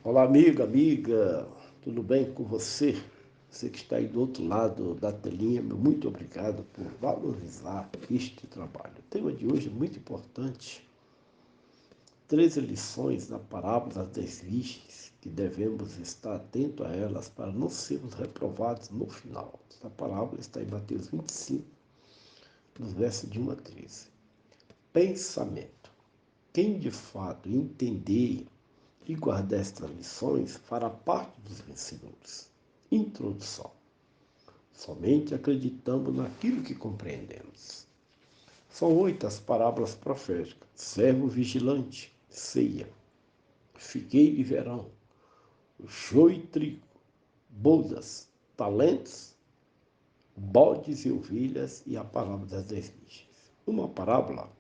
Olá, amigo, amiga, tudo bem com você? Você que está aí do outro lado da telinha, meu muito obrigado por valorizar este trabalho. O tema de hoje é muito importante. 13 lições da parábola das 10 virgens que devemos estar atentos a elas para não sermos reprovados no final. Esta parábola está em Mateus 25, nos versos de 1 a 13. Pensamento. Quem de fato entender e guardar estas lições fará parte dos vencedores. Introdução. Somente acreditamos naquilo que compreendemos. São 8 as parábolas proféticas: servo vigilante, ceia, figueira e verão, joio e trigo, bodas, talentos, bodes e ovelhas e a parábola das 10 virgens. Uma parábola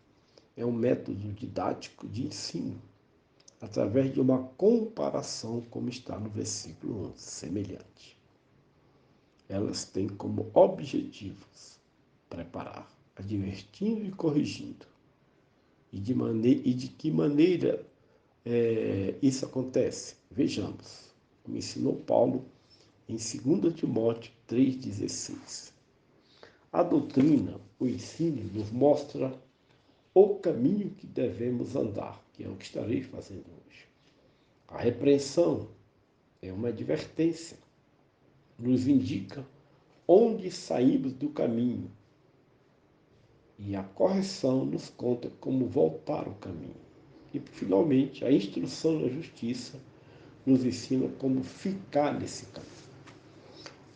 é um método didático de ensino, através de uma comparação, como está no versículo 11, semelhante. Elas têm como objetivos preparar, advertindo e corrigindo. E de que maneira isso acontece? Vejamos, como ensinou Paulo em 2 Timóteo 3,16. A doutrina, o ensino, nos mostra o caminho que devemos andar, que é o que estarei fazendo hoje. A repreensão é uma advertência, nos indica onde saímos do caminho. E a correção nos conta como voltar ao caminho. E, finalmente, a instrução na justiça nos ensina como ficar nesse caminho.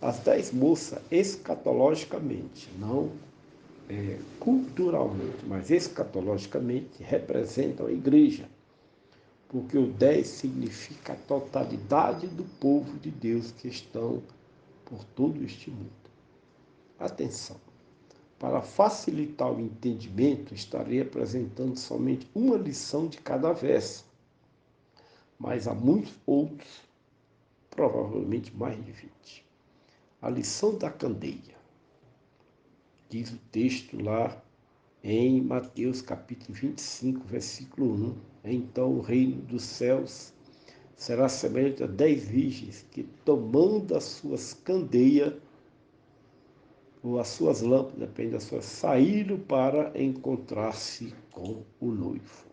As 10 moças, escatologicamente, não culturalmente, mas escatologicamente, representam a igreja, porque o 10 significa a totalidade do povo de Deus que estão por todo este mundo. Atenção! Para facilitar o entendimento, estarei apresentando somente uma lição de cada verso, mas há muitos outros, provavelmente mais de 20. A lição da candeia. Diz o texto lá em Mateus capítulo 25, versículo 1. Então o reino dos céus será semelhante a 10 virgens que, tomando as suas candeias, ou as suas lâmpadas, depende das suas, saíram para encontrar-se com o noivo.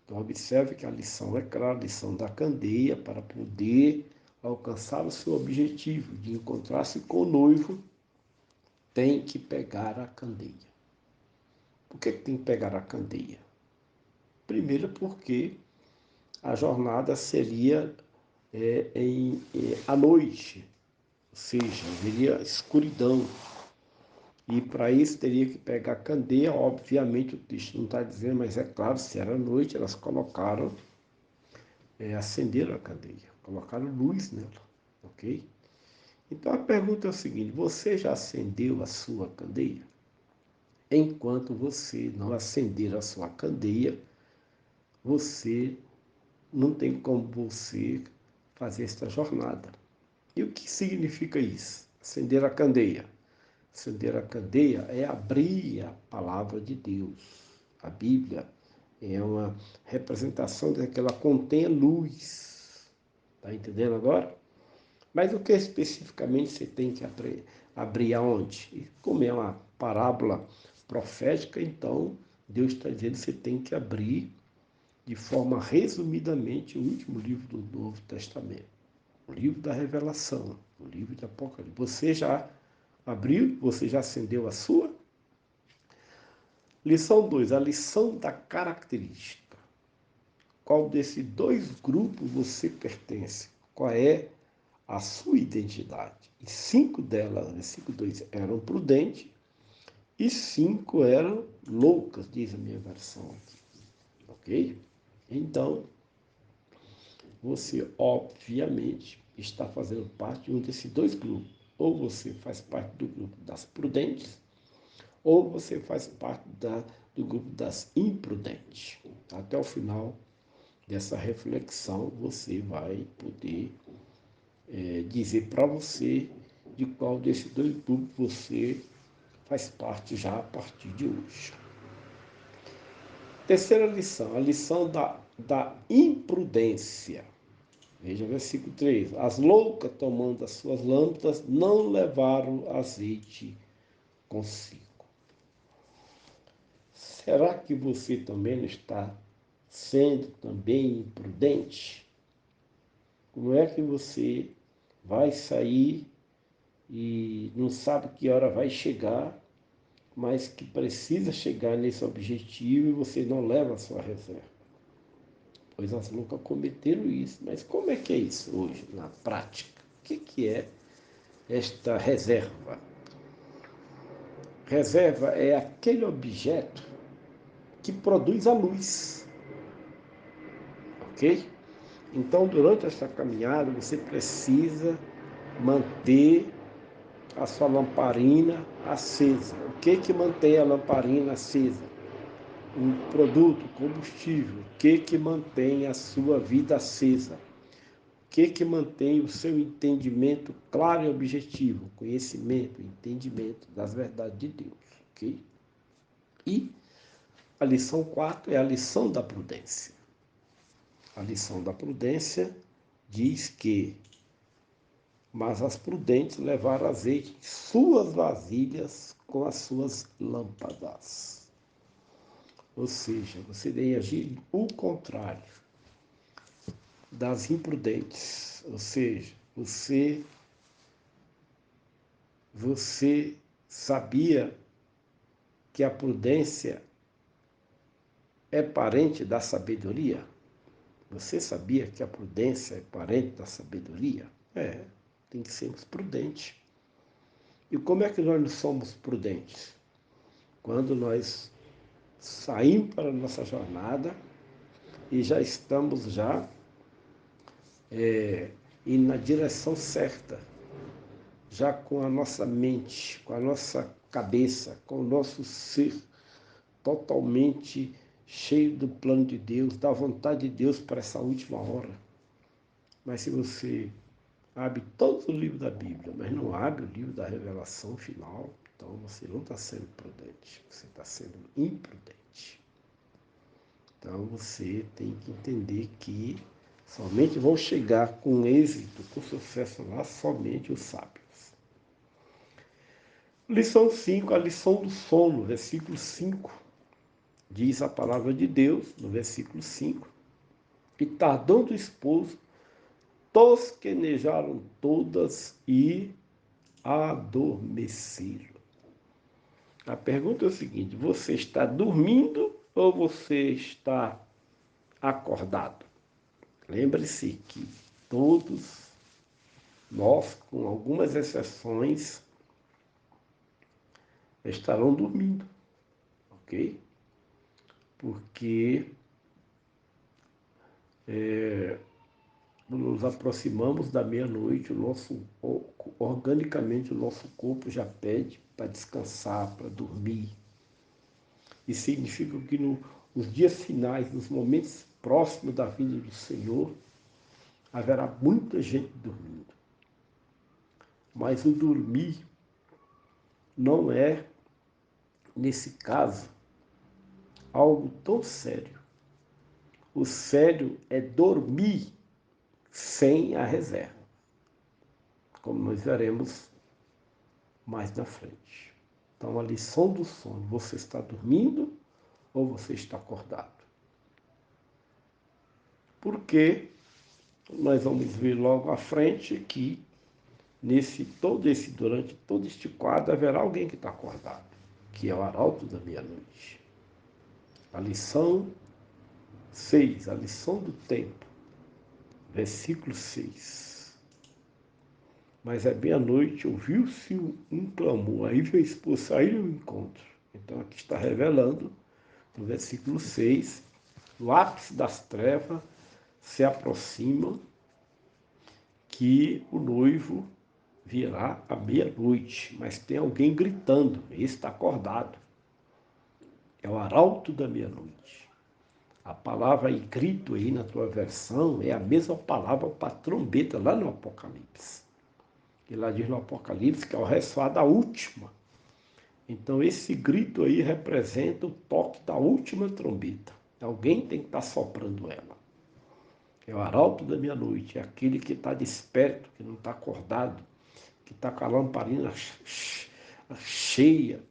Então, observe que a lição é clara, a lição da candeia, para poder alcançar o seu objetivo de encontrar-se com o noivo, tem que pegar a candeia. Por que tem que pegar a candeia? Primeiro, porque a jornada seria à noite, ou seja, haveria escuridão. E para isso teria que pegar a candeia. Obviamente o texto não está dizendo, mas é claro, se era noite, elas colocaram, acenderam a candeia, colocaram luz nela, ok? Então a pergunta é o seguinte: você já acendeu a sua candeia? Enquanto você não acender a sua candeia, você não tem como você fazer esta jornada. E o que significa isso? Acender a candeia. Acender a candeia é abrir a palavra de Deus. A Bíblia é uma representação de que ela contém luz. Está entendendo agora? Mas o que especificamente você tem que abrir aonde? E como é uma parábola profética, então Deus está dizendo que você tem que abrir de forma resumidamente o último livro do Novo Testamento. O livro da Revelação, o livro de Apocalipse. Você já abriu? Você já acendeu a sua? Lição 2, a lição da característica. Qual desses dois grupos você pertence? Qual é a sua identidade? E 5 delas, versículo 2, eram prudentes e 5 eram loucas, diz a minha versão aqui. Ok? Então, você obviamente está fazendo parte de um desses dois grupos. Ou você faz parte do grupo das prudentes, ou você faz parte do grupo das imprudentes. Até o final dessa reflexão, você vai poder dizer para você de qual desses dois grupos você faz parte já a partir de hoje. Terceira lição, a lição da imprudência. Veja o versículo 3. As loucas, tomando as suas lâmpadas, não levaram azeite consigo. Será que você também não está sendo também imprudente? Como é que você vai sair e não sabe que hora vai chegar, mas que precisa chegar nesse objetivo e você não leva a sua reserva? Pois as loucas cometeram isso. Mas como é que é isso hoje, na prática? O que é esta reserva? Reserva é aquele objeto que produz a luz, ok? Então, durante essa caminhada, você precisa manter a sua lamparina acesa. O que mantém a lamparina acesa? Um produto, combustível. O que mantém a sua vida acesa? O que mantém o seu entendimento claro e objetivo? Conhecimento, entendimento das verdades de Deus, ok? E a lição 4 é a lição da prudência. A lição da prudência diz que mas as prudentes levaram azeite em suas vasilhas com as suas lâmpadas. Ou seja, você deve agir o contrário das imprudentes. Ou seja, você sabia que a prudência é parente da sabedoria? Você sabia que a prudência é parente da sabedoria? Tem que sermos prudentes. E como é que nós não somos prudentes? Quando nós saímos para a nossa jornada e já estamos indo na direção certa, já com a nossa mente, com a nossa cabeça, com o nosso ser totalmente cheio do plano de Deus, da vontade de Deus para essa última hora. Mas se você abre todo o livro da Bíblia, mas não abre o livro da revelação final, então você não está sendo prudente, você está sendo imprudente. Então você tem que entender que somente vão chegar com êxito, com sucesso lá, somente os sábios. Lição 5, a lição do sono, versículo 5. Diz a palavra de Deus, no versículo 5, e tardando o esposo, tosquenejaram todas e adormeceram. A pergunta é o seguinte: você está dormindo ou você está acordado? Lembre-se que todos nós, com algumas exceções, estarão dormindo, ok? Porque nos aproximamos da meia-noite, organicamente o nosso corpo já pede para descansar, para dormir. E significa que nos dias finais, nos momentos próximos da vinda do Senhor, haverá muita gente dormindo. Mas o dormir não é, nesse caso, algo tão sério. O sério é dormir sem a reserva, como nós veremos mais na frente. Então, a lição do sono: você está dormindo ou você está acordado? Porque nós vamos ver logo à frente que durante todo este quadro haverá alguém que está acordado, que é o arauto da meia-noite. A lição 6, a lição do tempo, versículo 6. Mas à meia-noite ouviu-se um clamor, aí veio a esposa sair ao encontro. Então aqui está revelando, no versículo 6, o ápice das trevas se aproxima, que o noivo virá à meia-noite, mas tem alguém gritando, esse está acordado. É o arauto da meia-noite. A palavra aí, grito aí na tua versão, é a mesma palavra para trombeta lá no Apocalipse. E lá diz no Apocalipse que é o ressoar da última. Então esse grito aí representa o toque da última trombeta. Alguém tem que estar soprando ela. É o arauto da meia-noite, é aquele que está desperto, que não está acordado, que está com a lamparina cheia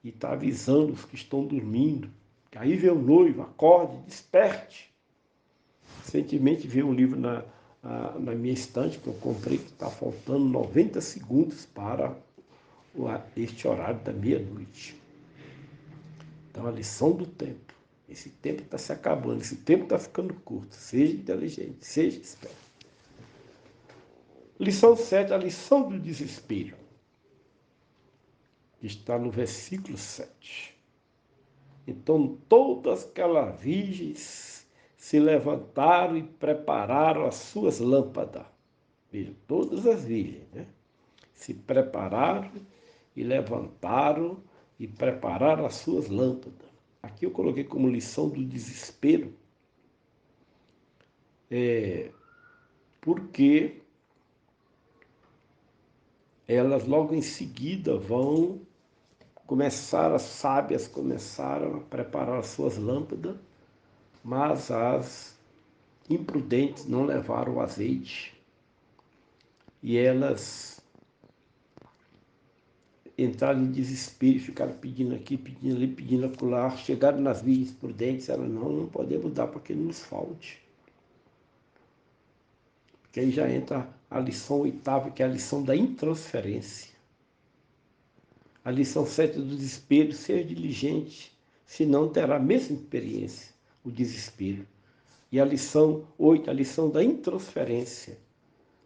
e está avisando os que estão dormindo. Aí vê o noivo, acorde, desperte. Recentemente vi um livro na minha estante que eu comprei, que está faltando 90 segundos para este horário da meia-noite. Então, a lição do tempo. Esse tempo está se acabando, esse tempo está ficando curto. Seja inteligente, seja esperto. Lição 7, a lição do desespero. Está no versículo 7. Então, todas aquelas virgens se levantaram e prepararam as suas lâmpadas. Veja, todas as virgens, né? Se prepararam e levantaram e prepararam as suas lâmpadas. Aqui eu coloquei como lição do desespero, porque elas logo em seguida vão começar, as sábias começaram a preparar as suas lâmpadas, mas as imprudentes não levaram o azeite e elas entraram em desespero, ficaram pedindo aqui, pedindo ali, pedindo acolá, chegaram nas virgens prudentes, elas não podemos dar para que não nos falte. Que aí já entra a lição 8ª, que é a lição da intransferência. A lição 7 do desespero, seja diligente, senão terá a mesma experiência, o desespero. E a lição 8, a lição da intransferência.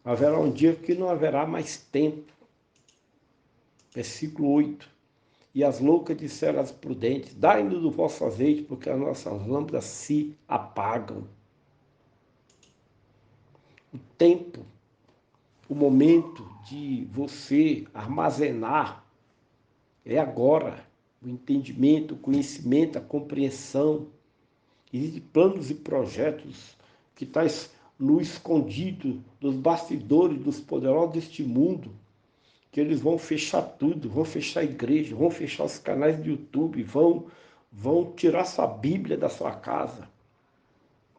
Haverá um dia que não haverá mais tempo. Versículo 8. E as loucas disseram às prudentes, dai-nos do vosso azeite, porque as nossas lâmpadas se apagam. O tempo, o momento de você armazenar é agora. O entendimento, o conhecimento, a compreensão. Existem planos e projetos que estão no escondido dos bastidores dos poderosos deste mundo, que eles vão fechar tudo, vão fechar a igreja, vão fechar os canais do YouTube, vão tirar sua Bíblia da sua casa.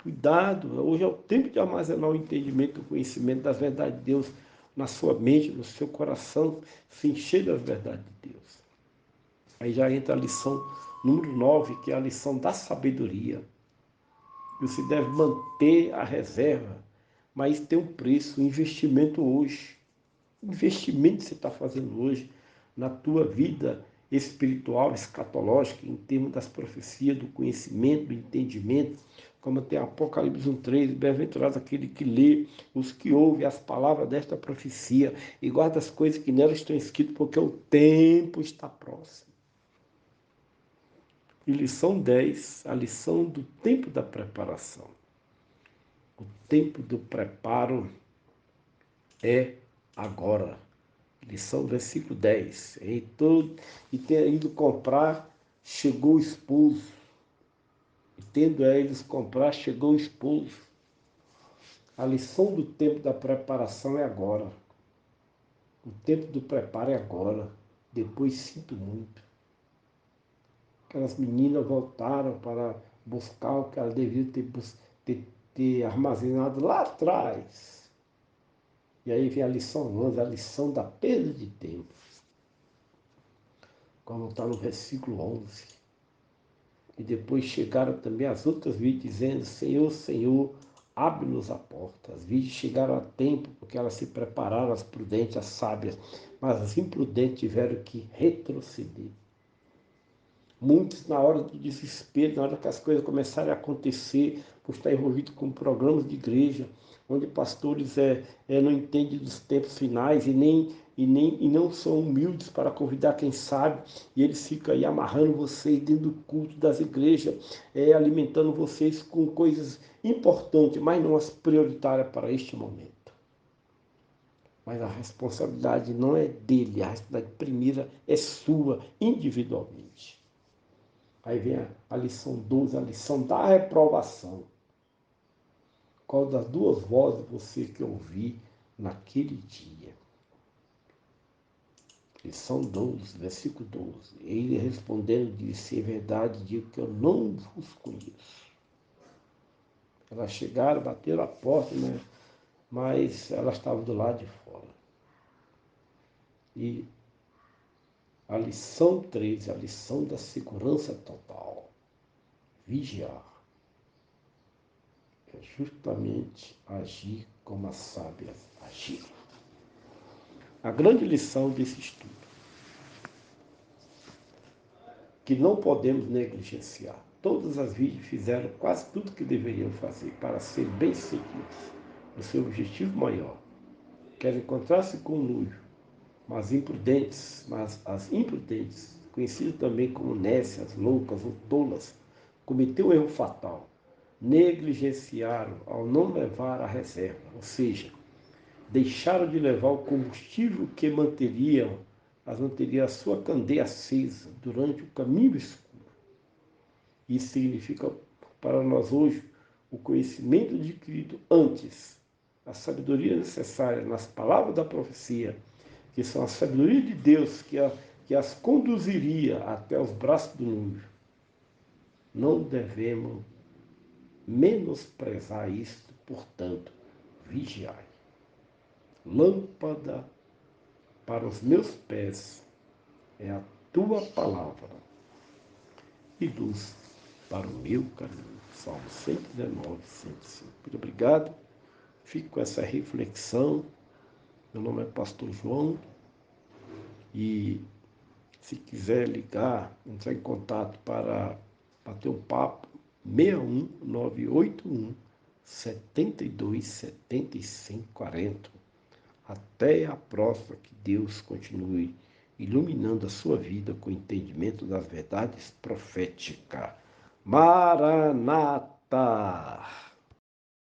Cuidado, hoje é o tempo de armazenar o entendimento, o conhecimento das verdades de Deus na sua mente, no seu coração, se encher das verdades de Deus. Aí já entra a lição número 9, que é a lição da sabedoria. Você deve manter a reserva, mas tem um preço, um investimento hoje. O investimento que você está fazendo hoje na tua vida espiritual, escatológica, em termos das profecias, do conhecimento, do entendimento, como tem Apocalipse 1:3, bem-aventurado aquele que lê, os que ouvem as palavras desta profecia e guarda as coisas que nela estão escritas, porque o tempo está próximo. E lição 10, a lição do tempo da preparação. O tempo do preparo é agora. Lição versículo 10. E tendo ido comprar, chegou o esposo. E tendo eles comprar, chegou o esposo. A lição do tempo da preparação é agora. O tempo do preparo é agora. Depois sinto muito. Aquelas meninas voltaram para buscar o que elas deviam ter armazenado lá atrás. E aí vem a lição 11, a lição da perda de tempo. Como está no versículo 11. E depois chegaram também as outras virgens, dizendo, Senhor, Senhor, abre-nos a porta. As virgens chegaram a tempo, porque elas se prepararam, as prudentes, as sábias, mas as imprudentes tiveram que retroceder. Muitos, na hora do desespero, na hora que as coisas começarem a acontecer, por estar envolvido com programas de igreja, onde pastores não entendem dos tempos finais e não são humildes para convidar quem sabe, e eles ficam aí amarrando vocês dentro do culto das igrejas, alimentando vocês com coisas importantes, mas não as prioritárias para este momento. Mas a responsabilidade não é dele, a responsabilidade primeira é sua, individualmente. Aí vem a lição 12, a lição da reprovação. Qual das duas vozes você quer ouvir naquele dia? Lição 12, versículo 12. Ele respondendo disse, em verdade digo que eu não vos conheço. Elas chegaram, bateram a porta, né? Mas elas estavam do lado de fora. E a lição 13, a lição da segurança total. Vigiar. É justamente agir como as sábias agiram. A grande lição desse estudo, que não podemos negligenciar. Todas as vítimas fizeram quase tudo o que deveriam fazer para ser bem-sucedidas no seu objetivo maior, que era encontrar-se com o noivo, mas as imprudentes, conhecidas também como nécias, loucas ou tolas, cometeu um erro fatal. Negligenciaram ao não levar a reserva, ou seja, deixaram de levar o combustível que manteria a sua candeia acesa durante o caminho escuro. Isso significa para nós hoje o conhecimento adquirido antes, a sabedoria necessária nas palavras da profecia, que são a sabedoria de Deus que as conduziria até os braços do noivo. Não devemos menosprezar isto, portanto, vigiai. Lâmpada para os meus pés é a tua palavra e luz para o meu caminho. Salmo 119, 105. Muito obrigado. Fico com essa reflexão. Meu nome é Pastor João e se quiser ligar, entrar em contato para bater um papo, 61981 72 75 40. Até a próxima, que Deus continue iluminando a sua vida com o entendimento das verdades proféticas. Maranata!